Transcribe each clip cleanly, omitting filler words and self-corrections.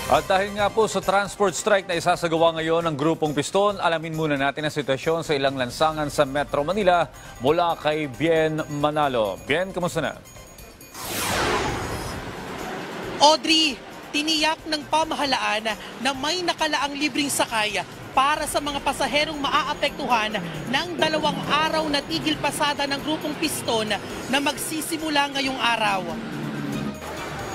At dahil nga po sa transport strike na isasagawa ngayon ng Grupong Piston, alamin muna natin ang sitwasyon sa ilang lansangan sa Metro Manila mula kay Bien Manalo. Bien, kamusta na? Audrey, tiniyak ng pamahalaan na may nakalaang libreng sakay para sa mga pasaherong maaapektuhan ng 2 araw na tigil pasada ng Grupong Piston na magsisimula ngayong araw.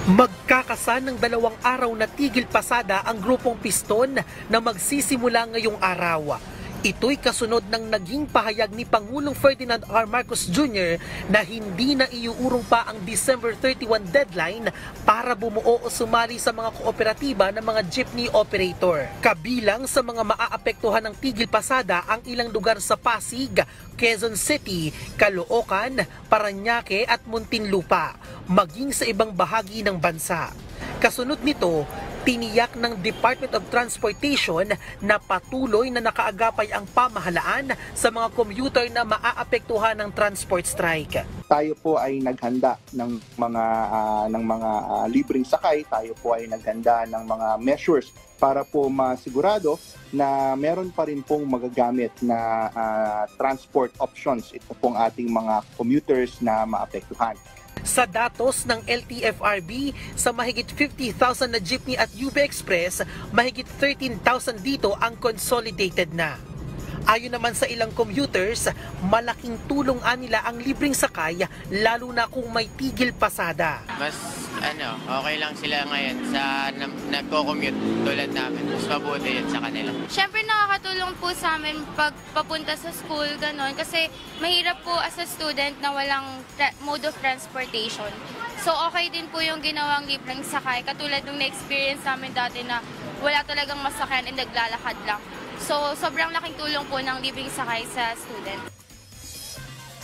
Magkakasan ng 2 araw na tigil pasada ang Grupong Piston na magsisimula ngayong araw. Ito'y kasunod ng naging pahayag ni Pangulong Ferdinand R. Marcos Jr. na hindi na iuurong pa ang December 31 deadline para bumuo o sumali sa mga kooperatiba ng mga jeepney operator. Kabilang sa mga maaapektuhan ng tigil pasada ang ilang lugar sa Pasig, Quezon City, Caloocan, Parañaque at Muntinlupa, maging sa ibang bahagi ng bansa. Kasunod nito, tiniyak ng Department of Transportation na patuloy na nakaagapay ang pamahalaan sa mga commuter na maaapektuhan ng transport strike. Tayo po ay naghanda ng mga libreng sakay, tayo po ay naghanda ng mga measures para po masigurado na meron pa rin pong magagamit na transport options ito pong ating mga commuters na maapektuhan. Sa datos ng LTFRB, sa mahigit 50,000 na jeepney at UB Express, mahigit 13,000 dito ang consolidated na. Ayon naman sa ilang commuters, malaking tulong nila ang libreng sakay lalo na kung may tigil pasada. Mas okay lang sila ngayon sa nagko-commute tulad namin. Mas mabuti yun sa kanila. Siyempre nakakatulong po sa amin pag papunta sa school, gano'n. Kasi mahirap po as a student na walang mode of transportation. So okay din po yung ginawang libreng sakay. Katulad nung na-experience namin dati na wala talagang masakyan and naglalakad lang. So sobrang laking tulong po ng libreng sakay sa student.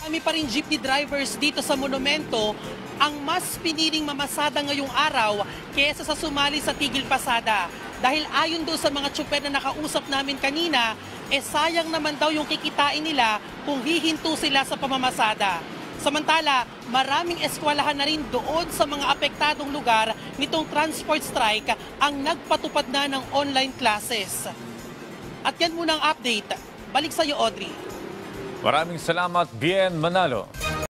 Kami pa rin jeepney drivers dito sa monumento ang mas piniling mamasada ngayong araw kaysa sa sumali sa tigil pasada. Dahil ayon doon sa mga tsuper na nakausap namin kanina, sayang naman daw yung kikitain nila kung hihinto sila sa pamamasada. Samantala, maraming eskwelahan na rin doon sa mga apektadong lugar nitong transport strike ang nagpatupad na ng online classes. At yan muna ang update. Balik sa iyo, Audrey. Maraming salamat, Bien Manalo.